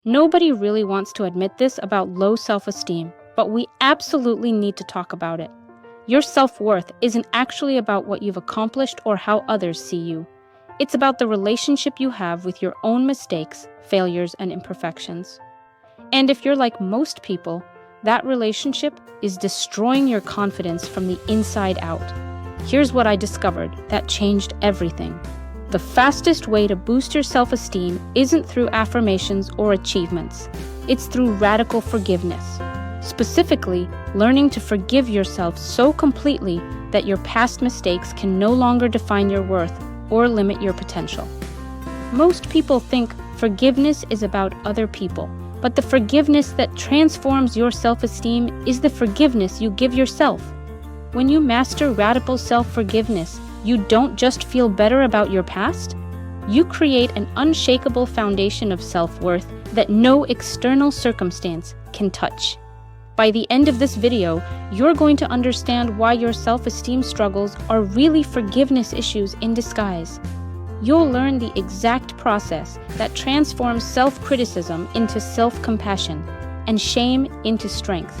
Nobody really wants to admit this about low self-esteem, but we absolutely need to talk about it. Your self-worth isn't actually about what you've accomplished or how others see you. It's about the relationship you have with your own mistakes, failures, and imperfections. And if you're like most people, that relationship is destroying your confidence from the inside out. Here's what I discovered that changed everything. The fastest way to boost your self-esteem isn't through affirmations or achievements. It's through radical forgiveness. Specifically, learning to forgive yourself so completely that your past mistakes can no longer define your worth or limit your potential. Most people think forgiveness is about other people, but the forgiveness that transforms your self-esteem is the forgiveness you give yourself. When you master radical self-forgiveness, you don't just feel better about your past, you create an unshakable foundation of self-worth that no external circumstance can touch. By the end of this video, you're going to understand why your self-esteem struggles are really forgiveness issues in disguise. You'll learn the exact process that transforms self-criticism into self-compassion and shame into strength.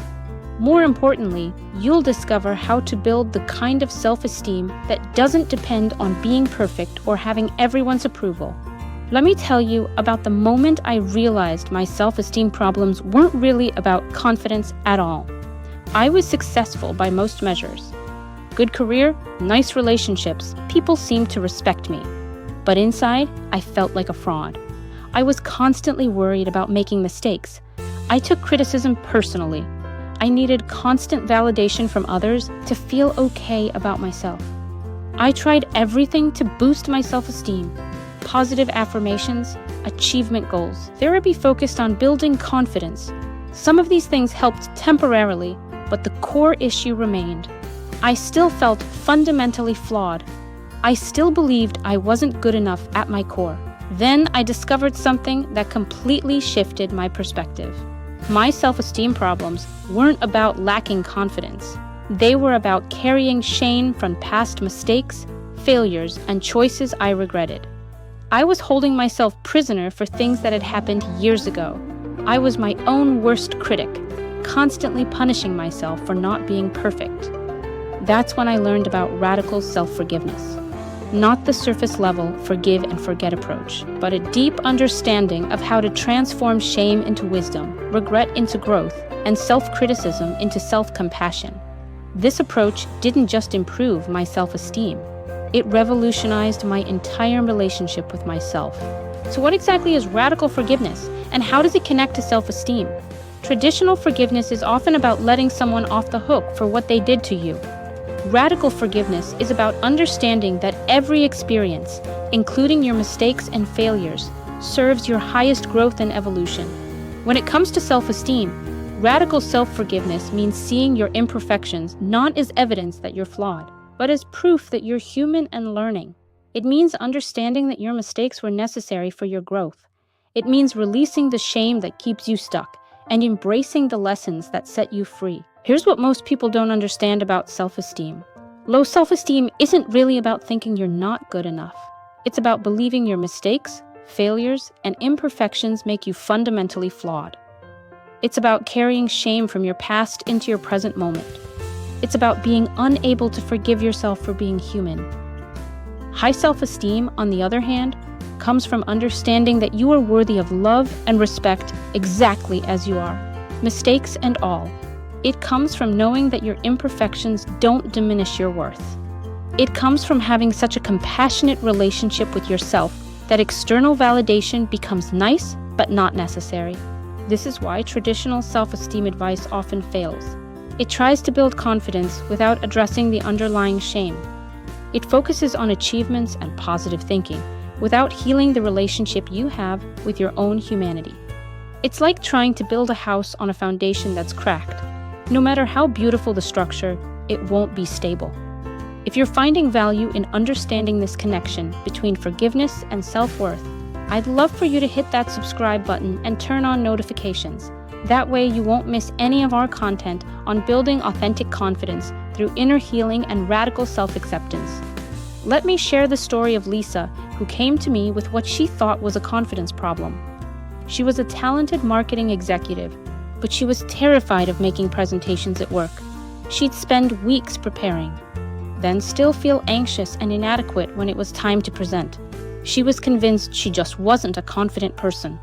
More importantly, you'll discover how to build the kind of self-esteem that doesn't depend on being perfect or having everyone's approval. Let me tell you about the moment I realized my self-esteem problems weren't really about confidence at all. I was successful by most measures. Good career, nice relationships, people seemed to respect me. But inside, I felt like a fraud. I was constantly worried about making mistakes. I took criticism personally. I needed constant validation from others to feel okay about myself. I tried everything to boost my self-esteem. Positive affirmations, achievement goals. Therapy focused on building confidence. Some of these things helped temporarily, but the core issue remained. I still felt fundamentally flawed. I still believed I wasn't good enough at my core. Then I discovered something that completely shifted my perspective. My self-esteem problems weren't about lacking confidence. They were about carrying shame from past mistakes, failures, and choices I regretted. I was holding myself prisoner for things that had happened years ago. I was my own worst critic, constantly punishing myself for not being perfect. That's when I learned about radical self-forgiveness. Not the surface level forgive and forget approach, but a deep understanding of how to transform shame into wisdom, regret into growth, and self-criticism into self-compassion. This approach didn't just improve my self-esteem, it revolutionized my entire relationship with myself. So what exactly is radical forgiveness, and how does it connect to self-esteem? Traditional forgiveness is often about letting someone off the hook for what they did to you. Radical forgiveness is about understanding that every experience, including your mistakes and failures, serves your highest growth and evolution. When it comes to self-esteem, radical self-forgiveness means seeing your imperfections not as evidence that you're flawed, but as proof that you're human and learning. It means understanding that your mistakes were necessary for your growth. It means releasing the shame that keeps you stuck and embracing the lessons that set you free. Here's what most people don't understand about self-esteem. Low self-esteem isn't really about thinking you're not good enough. It's about believing your mistakes, failures, and imperfections make you fundamentally flawed. It's about carrying shame from your past into your present moment. It's about being unable to forgive yourself for being human. High self-esteem, on the other hand, comes from understanding that you are worthy of love and respect exactly as you are, mistakes and all. It comes from knowing that your imperfections don't diminish your worth. It comes from having such a compassionate relationship with yourself that external validation becomes nice but not necessary. This is why traditional self-esteem advice often fails. It tries to build confidence without addressing the underlying shame. It focuses on achievements and positive thinking without healing the relationship you have with your own humanity. It's like trying to build a house on a foundation that's cracked. No matter how beautiful the structure, it won't be stable. If you're finding value in understanding this connection between forgiveness and self-worth, I'd love for you to hit that subscribe button and turn on notifications. That way you won't miss any of our content on building authentic confidence through inner healing and radical self-acceptance. Let me share the story of Lisa, who came to me with what she thought was a confidence problem. She was a talented marketing executive, but she was terrified of making presentations at work. She'd spend weeks preparing, then still feel anxious and inadequate when it was time to present. She was convinced she just wasn't a confident person.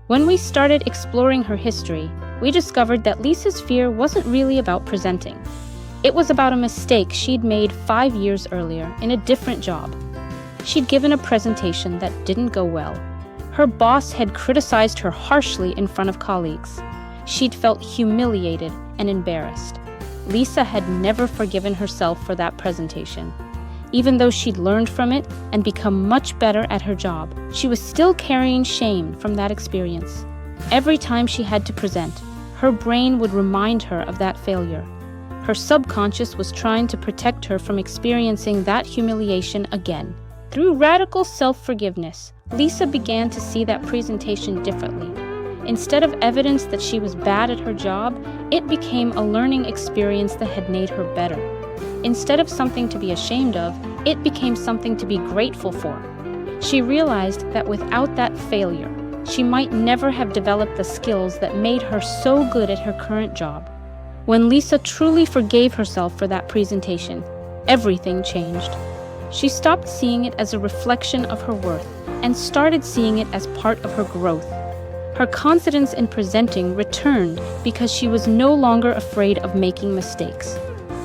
When we started exploring her history, we discovered that Lisa's fear wasn't really about presenting. It was about a mistake she'd made 5 years earlier in a different job. She'd given a presentation that didn't go well. Her boss had criticized her harshly in front of colleagues. She'd felt humiliated and embarrassed. Lisa had never forgiven herself for that presentation. Even though she'd learned from it and become much better at her job, she was still carrying shame from that experience. Every time she had to present, her brain would remind her of that failure. Her subconscious was trying to protect her from experiencing that humiliation again. Through radical self-forgiveness, Lisa began to see that presentation differently. Instead of evidence that she was bad at her job, it became a learning experience that had made her better. Instead of something to be ashamed of, it became something to be grateful for. She realized that without that failure, she might never have developed the skills that made her so good at her current job. When Lisa truly forgave herself for that presentation, everything changed. She stopped seeing it as a reflection of her worth and started seeing it as part of her growth. Her confidence in presenting returned because she was no longer afraid of making mistakes.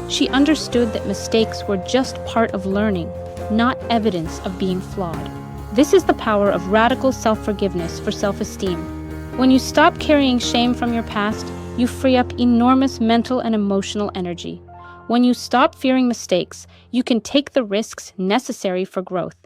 She understood that mistakes were just part of learning, not evidence of being flawed. This is the power of radical self-forgiveness for self-esteem. When you stop carrying shame from your past, you free up enormous mental and emotional energy. When you stop fearing mistakes, you can take the risks necessary for growth.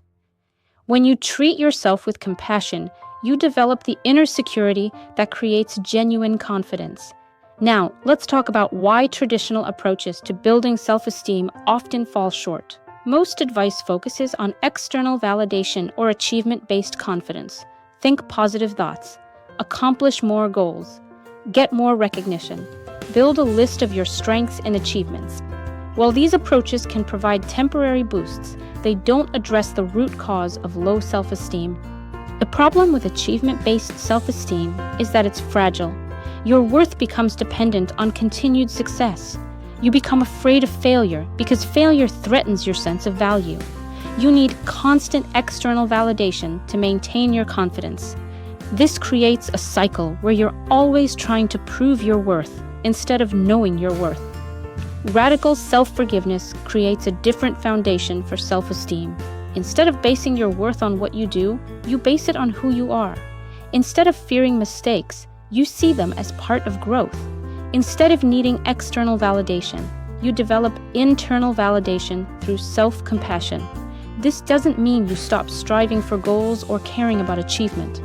When you treat yourself with compassion, you develop the inner security that creates genuine confidence. Now, let's talk about why traditional approaches to building self-esteem often fall short. Most advice focuses on external validation or achievement-based confidence. Think positive thoughts, accomplish more goals, get more recognition, build a list of your strengths and achievements. While these approaches can provide temporary boosts, they don't address the root cause of low self-esteem. The problem with achievement-based self-esteem is that it's fragile. Your worth becomes dependent on continued success. You become afraid of failure because failure threatens your sense of value. You need constant external validation to maintain your confidence. This creates a cycle where you're always trying to prove your worth instead of knowing your worth. Radical self-forgiveness creates a different foundation for self-esteem. Instead of basing your worth on what you do, you base it on who you are. Instead of fearing mistakes, you see them as part of growth. Instead of needing external validation, you develop internal validation through self-compassion. This doesn't mean you stop striving for goals or caring about achievement.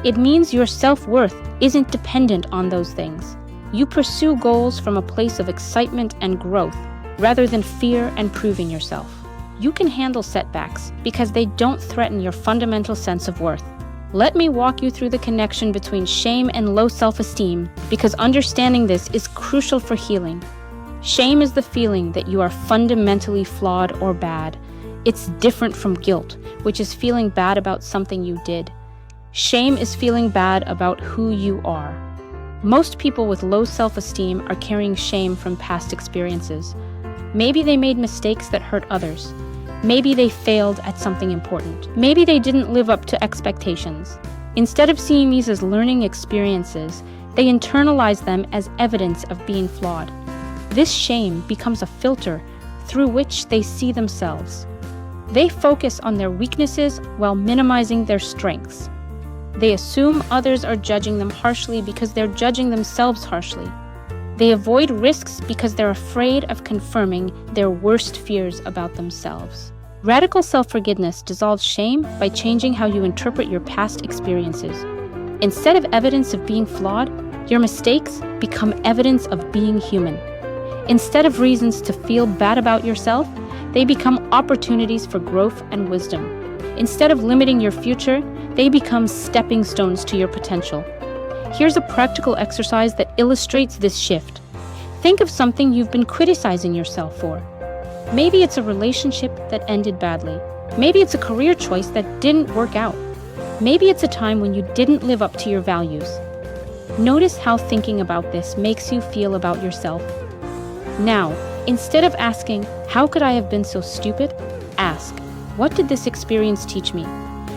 It means your self-worth isn't dependent on those things. You pursue goals from a place of excitement and growth, rather than fear and proving yourself. You can handle setbacks because they don't threaten your fundamental sense of worth. Let me walk you through the connection between shame and low self-esteem, because understanding this is crucial for healing. Shame is the feeling that you are fundamentally flawed or bad. It's different from guilt, which is feeling bad about something you did. Shame is feeling bad about who you are. Most people with low self-esteem are carrying shame from past experiences. Maybe they made mistakes that hurt others. Maybe they failed at something important. Maybe they didn't live up to expectations. Instead of seeing these as learning experiences, they internalize them as evidence of being flawed. This shame becomes a filter through which they see themselves. They focus on their weaknesses while minimizing their strengths. They assume others are judging them harshly because they're judging themselves harshly. They avoid risks because they're afraid of confirming their worst fears about themselves. Radical self-forgiveness dissolves shame by changing how you interpret your past experiences. Instead of evidence of being flawed, your mistakes become evidence of being human. Instead of reasons to feel bad about yourself, they become opportunities for growth and wisdom. Instead of limiting your future, they become stepping stones to your potential. Here's a practical exercise that illustrates this shift. Think of something you've been criticizing yourself for. Maybe it's a relationship that ended badly. Maybe it's a career choice that didn't work out. Maybe it's a time when you didn't live up to your values. Notice how thinking about this makes you feel about yourself. Now, instead of asking, "How could I have been so stupid?" ask, "What did this experience teach me?"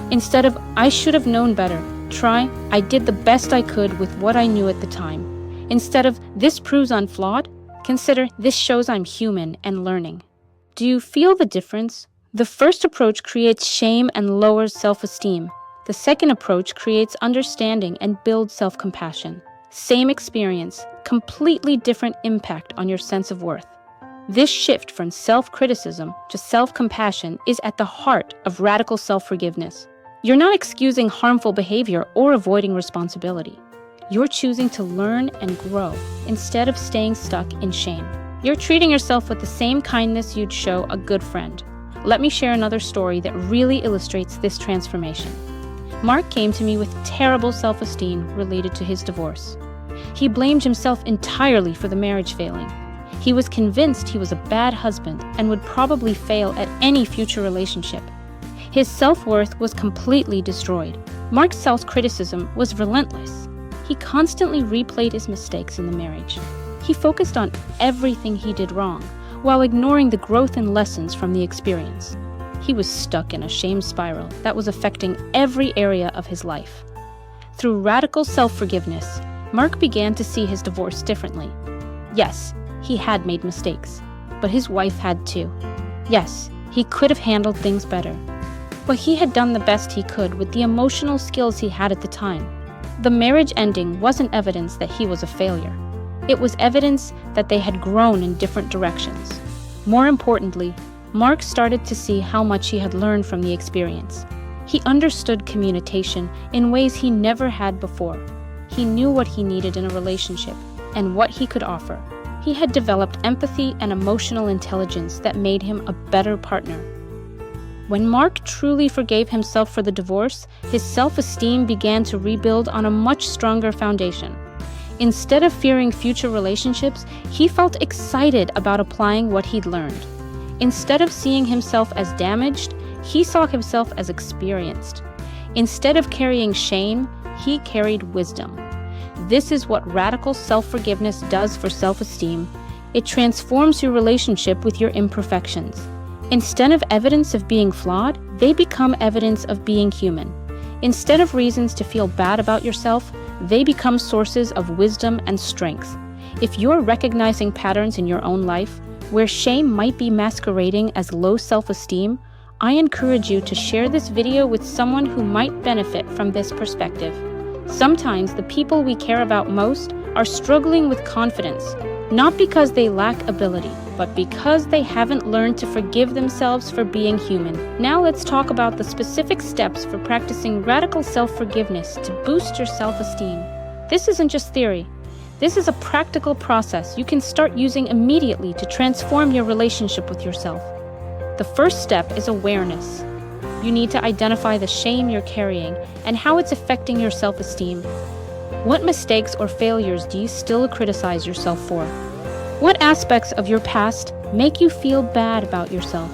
Instead of, "I should have known better," try, "I did the best I could with what I knew at the time." Instead of, "This proves I'm flawed," consider, "This shows I'm human and learning." Do you feel the difference? The first approach creates shame and lowers self-esteem. The second approach creates understanding and builds self-compassion. Same experience, completely different impact on your sense of worth. This shift from self-criticism to self-compassion is at the heart of radical self-forgiveness. You're not excusing harmful behavior or avoiding responsibility. You're choosing to learn and grow instead of staying stuck in shame. You're treating yourself with the same kindness you'd show a good friend. Let me share another story that really illustrates this transformation. Mark came to me with terrible self-esteem related to his divorce. He blamed himself entirely for the marriage failing. He was convinced he was a bad husband and would probably fail at any future relationship. His self-worth was completely destroyed. Mark's self-criticism was relentless. He constantly replayed his mistakes in the marriage. He focused on everything he did wrong, while ignoring the growth and lessons from the experience. He was stuck in a shame spiral that was affecting every area of his life. Through radical self-forgiveness, Mark began to see his divorce differently. Yes, he had made mistakes, but his wife had too. Yes, he could have handled things better, but he had done the best he could with the emotional skills he had at the time. The marriage ending wasn't evidence that he was a failure. It was evidence that they had grown in different directions. More importantly, Mark started to see how much he had learned from the experience. He understood communication in ways he never had before. He knew what he needed in a relationship and what he could offer. He had developed empathy and emotional intelligence that made him a better partner. When Mark truly forgave himself for the divorce, his self-esteem began to rebuild on a much stronger foundation. Instead of fearing future relationships, he felt excited about applying what he'd learned. Instead of seeing himself as damaged, he saw himself as experienced. Instead of carrying shame, he carried wisdom. This is what radical self-forgiveness does for self-esteem. It transforms your relationship with your imperfections. Instead of evidence of being flawed, they become evidence of being human. Instead of reasons to feel bad about yourself, they become sources of wisdom and strength. If you're recognizing patterns in your own life where shame might be masquerading as low self-esteem, I encourage you to share this video with someone who might benefit from this perspective. Sometimes the people we care about most are struggling with confidence, not because they lack ability, but because they haven't learned to forgive themselves for being human. Now let's talk about the specific steps for practicing radical self-forgiveness to boost your self-esteem. This isn't just theory. This is a practical process you can start using immediately to transform your relationship with yourself. The first step is awareness. You need to identify the shame you're carrying and how it's affecting your self-esteem. What mistakes or failures do you still criticize yourself for? What aspects of your past make you feel bad about yourself?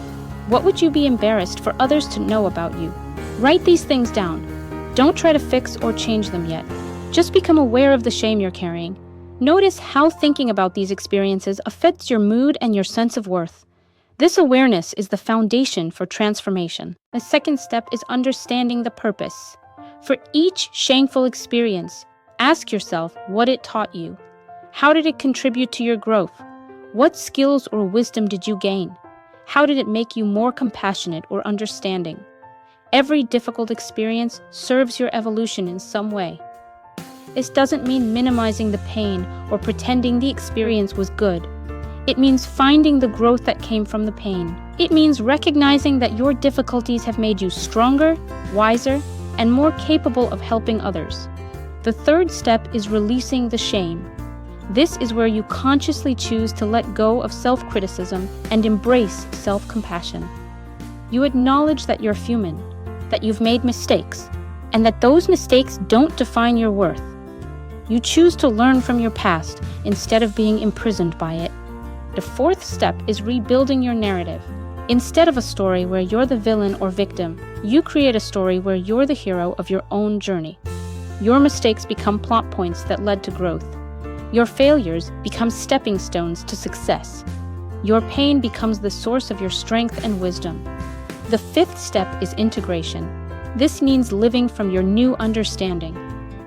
What would you be embarrassed for others to know about you? Write these things down. Don't try to fix or change them yet. Just become aware of the shame you're carrying. Notice how thinking about these experiences affects your mood and your sense of worth. This awareness is the foundation for transformation. The second step is understanding the purpose. For each shameful experience, ask yourself what it taught you. How did it contribute to your growth? What skills or wisdom did you gain? How did it make you more compassionate or understanding? Every difficult experience serves your evolution in some way. This doesn't mean minimizing the pain or pretending the experience was good. It means finding the growth that came from the pain. It means recognizing that your difficulties have made you stronger, wiser, and more capable of helping others. The third step is releasing the shame. This is where you consciously choose to let go of self-criticism and embrace self-compassion. You acknowledge that you're human, that you've made mistakes, and that those mistakes don't define your worth. You choose to learn from your past instead of being imprisoned by it. The fourth step is rebuilding your narrative. Instead of a story where you're the villain or victim, you create a story where you're the hero of your own journey. Your mistakes become plot points that led to growth. Your failures become stepping stones to success. Your pain becomes the source of your strength and wisdom. The fifth step is integration. This means living from your new understanding.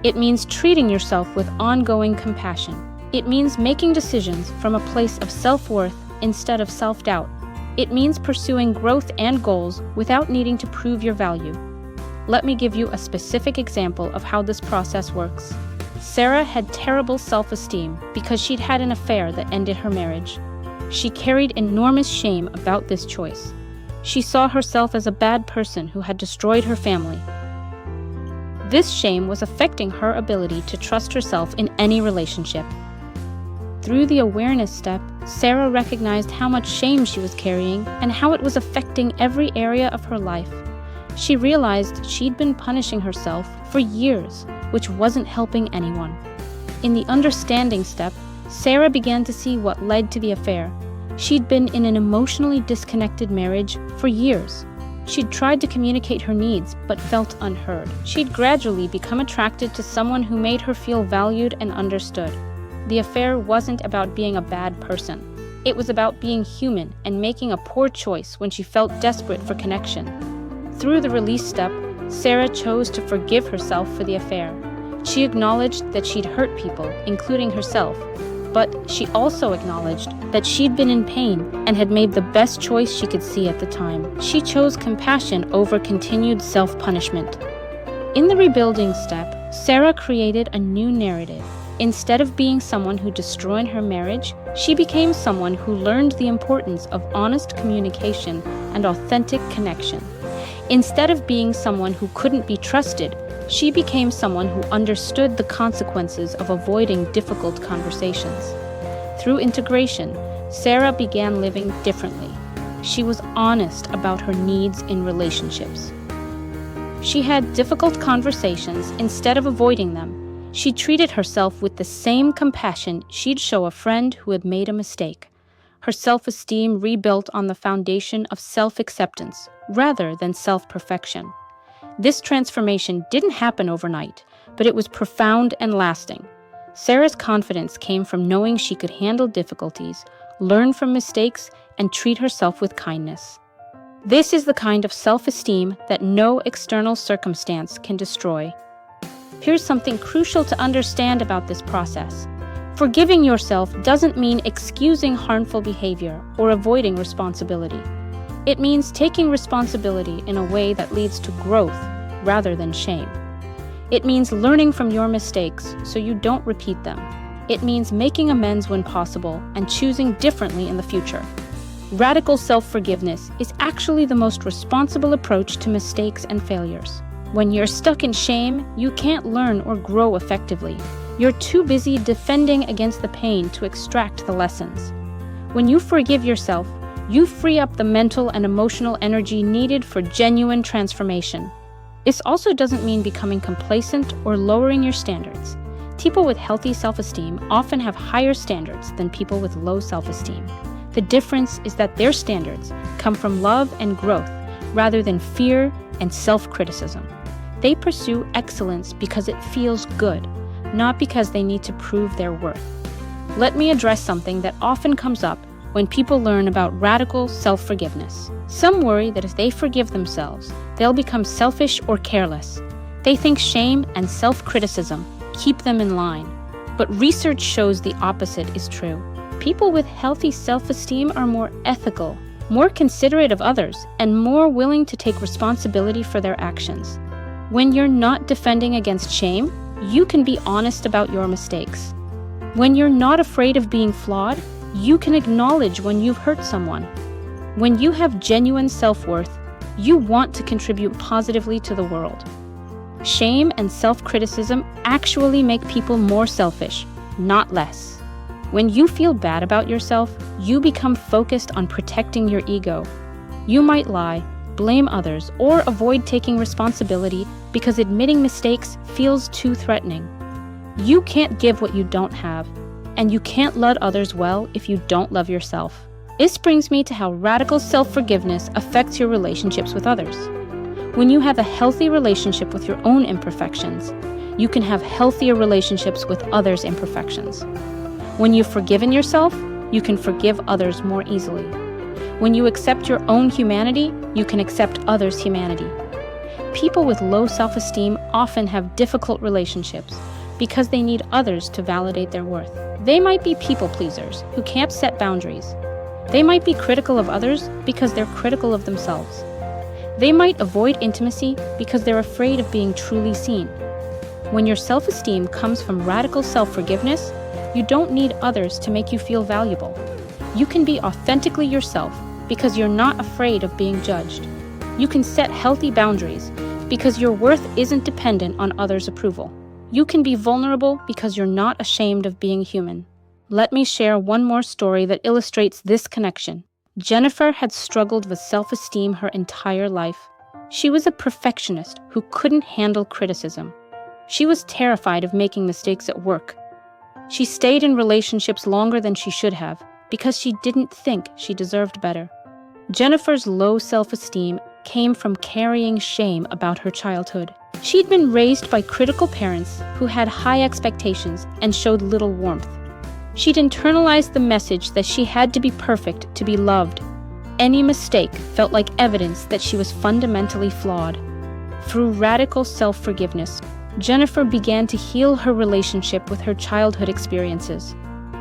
It means treating yourself with ongoing compassion. It means making decisions from a place of self-worth instead of self-doubt. It means pursuing growth and goals without needing to prove your value. Let me give you a specific example of how this process works. Sarah had terrible self-esteem because she'd had an affair that ended her marriage. She carried enormous shame about this choice. She saw herself as a bad person who had destroyed her family. This shame was affecting her ability to trust herself in any relationship. Through the awareness step, Sarah recognized how much shame she was carrying and how it was affecting every area of her life. She realized she'd been punishing herself for years, which wasn't helping anyone. In the understanding step, Sarah began to see what led to the affair. She'd been in an emotionally disconnected marriage for years. She'd tried to communicate her needs, but felt unheard. She'd gradually become attracted to someone who made her feel valued and understood. The affair wasn't about being a bad person. It was about being human and making a poor choice when she felt desperate for connection. Through the release step, Sarah chose to forgive herself for the affair. She acknowledged that she'd hurt people, including herself, but she also acknowledged that she'd been in pain and had made the best choice she could see at the time. She chose compassion over continued self-punishment. In the rebuilding step, Sarah created a new narrative. Instead of being someone who destroyed her marriage, she became someone who learned the importance of honest communication and authentic connection. Instead of being someone who couldn't be trusted, she became someone who understood the consequences of avoiding difficult conversations. Through integration, Sarah began living differently. She was honest about her needs in relationships. She had difficult conversations instead of avoiding them. She treated herself with the same compassion she'd show a friend who had made a mistake. Her self-esteem rebuilt on the foundation of self-acceptance rather than self-perfection. This transformation didn't happen overnight, but it was profound and lasting. Sarah's confidence came from knowing she could handle difficulties, learn from mistakes, and treat herself with kindness. This is the kind of self-esteem that no external circumstance can destroy. Here's something crucial to understand about this process. Forgiving yourself doesn't mean excusing harmful behavior or avoiding responsibility. It means taking responsibility in a way that leads to growth rather than shame. It means learning from your mistakes so you don't repeat them. It means making amends when possible and choosing differently in the future. Radical self-forgiveness is actually the most responsible approach to mistakes and failures. When you're stuck in shame, you can't learn or grow effectively. You're too busy defending against the pain to extract the lessons. When you forgive yourself, you free up the mental and emotional energy needed for genuine transformation. This also doesn't mean becoming complacent or lowering your standards. People with healthy self-esteem often have higher standards than people with low self-esteem. The difference is that their standards come from love and growth rather than fear and self-criticism. They pursue excellence because it feels good, not because they need to prove their worth. Let me address something that often comes up when people learn about radical self-forgiveness. Some worry that if they forgive themselves, they'll become selfish or careless. They think shame and self-criticism keep them in line. But research shows the opposite is true. People with healthy self-esteem are more ethical, more considerate of others, and more willing to take responsibility for their actions. When you're not defending against shame, you can be honest about your mistakes. When you're not afraid of being flawed, you can acknowledge when you've hurt someone. When you have genuine self-worth, you want to contribute positively to the world. Shame and self-criticism actually make people more selfish, not less. When you feel bad about yourself, you become focused on protecting your ego. You might lie, blame others, or avoid taking responsibility because admitting mistakes feels too threatening. You can't give what you don't have, and you can't love others well if you don't love yourself. This brings me to how radical self-forgiveness affects your relationships with others. When you have a healthy relationship with your own imperfections, you can have healthier relationships with others' imperfections. When you've forgiven yourself, you can forgive others more easily. When you accept your own humanity, you can accept others' humanity. People with low self-esteem often have difficult relationships because they need others to validate their worth. They might be people pleasers who can't set boundaries. They might be critical of others because they're critical of themselves. They might avoid intimacy because they're afraid of being truly seen. When your self-esteem comes from radical self-forgiveness, you don't need others to make you feel valuable. You can be authentically yourself because you're not afraid of being judged. You can set healthy boundaries because your worth isn't dependent on others' approval. You can be vulnerable because you're not ashamed of being human. Let me share one more story that illustrates this connection. Jennifer had struggled with self-esteem her entire life. She was a perfectionist who couldn't handle criticism. She was terrified of making mistakes at work. She stayed in relationships longer than she should have because she didn't think she deserved better. Jennifer's low self-esteem came from carrying shame about her childhood. She'd been raised by critical parents who had high expectations and showed little warmth. She'd internalized the message that she had to be perfect to be loved. Any mistake felt like evidence that she was fundamentally flawed. Through radical self-forgiveness, Jennifer began to heal her relationship with her childhood experiences.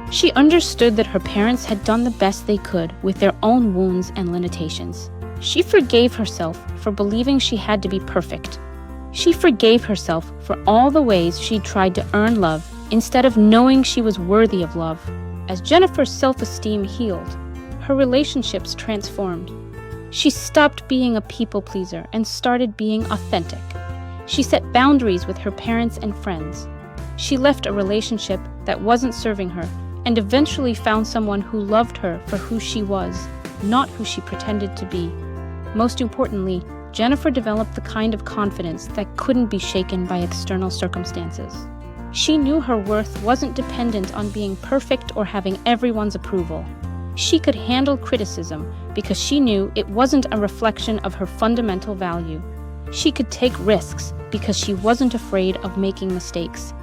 She understood that her parents had done the best they could with their own wounds and limitations. She forgave herself for believing she had to be perfect. She forgave herself for all the ways she'd tried to earn love instead of knowing she was worthy of love. As Jennifer's self-esteem healed, her relationships transformed. She stopped being a people pleaser and started being authentic. She set boundaries with her parents and friends. She left a relationship that wasn't serving her and eventually found someone who loved her for who she was, not who she pretended to be. Most importantly, Jennifer developed the kind of confidence that couldn't be shaken by external circumstances. She knew her worth wasn't dependent on being perfect or having everyone's approval. She could handle criticism because she knew it wasn't a reflection of her fundamental value. She could take risks because she wasn't afraid of making mistakes.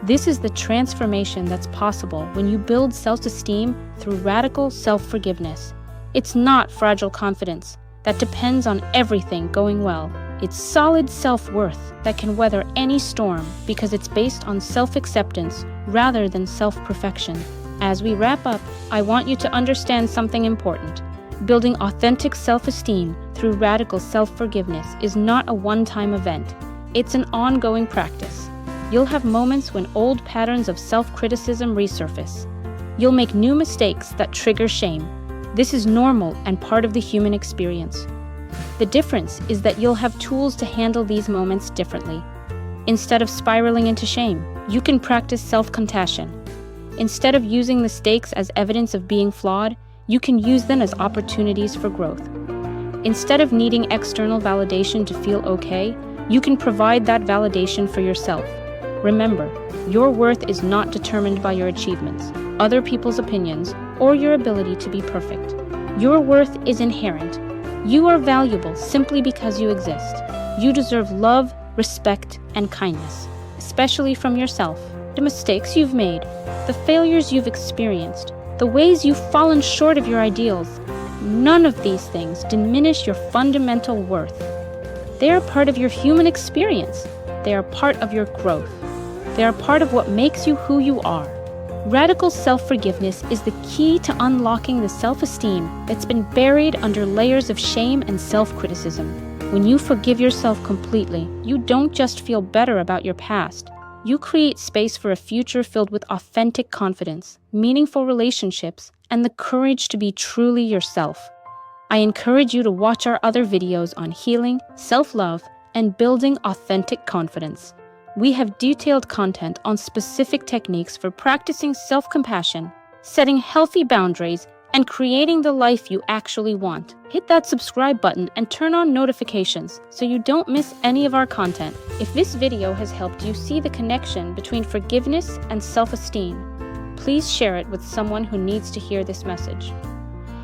This is the transformation that's possible when you build self-esteem through radical self-forgiveness. It's not fragile confidence that depends on everything going well. It's solid self-worth that can weather any storm because it's based on self-acceptance rather than self-perfection. As we wrap up, I want you to understand something important. Building authentic self-esteem through radical self-forgiveness is not a one-time event. It's an ongoing practice. You'll have moments when old patterns of self-criticism resurface. You'll make new mistakes that trigger shame. This is normal and part of the human experience. The difference is that you'll have tools to handle these moments differently. Instead of spiraling into shame, you can practice self-compassion. Instead of using mistakes as evidence of being flawed, you can use them as opportunities for growth. Instead of needing external validation to feel okay, you can provide that validation for yourself. Remember, your worth is not determined by your achievements, other people's opinions, or your ability to be perfect. Your worth is inherent. You are valuable simply because you exist. You deserve love, respect, and kindness, especially from yourself. The mistakes you've made, the failures you've experienced, the ways you've fallen short of your ideals, none of these things diminish your fundamental worth. They are part of your human experience. They are part of your growth. They are part of what makes you who you are. Radical self-forgiveness is the key to unlocking the self-esteem that's been buried under layers of shame and self-criticism. When you forgive yourself completely, you don't just feel better about your past. You create space for a future filled with authentic confidence, meaningful relationships, and the courage to be truly yourself. I encourage you to watch our other videos on healing, self-love, and building authentic confidence. We have detailed content on specific techniques for practicing self-compassion, setting healthy boundaries, and creating the life you actually want. Hit that subscribe button and turn on notifications so you don't miss any of our content. If this video has helped you see the connection between forgiveness and self-esteem, please share it with someone who needs to hear this message.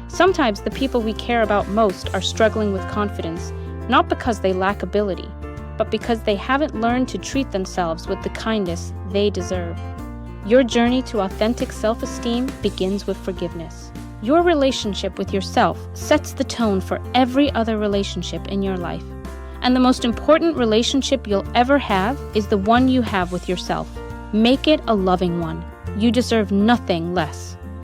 Sometimes the people we care about most are struggling with confidence, not because they lack ability, but because they haven't learned to treat themselves with the kindness they deserve. Your journey to authentic self-esteem begins with forgiveness. Your relationship with yourself sets the tone for every other relationship in your life. And the most important relationship you'll ever have is the one you have with yourself. Make it a loving one. You deserve nothing less.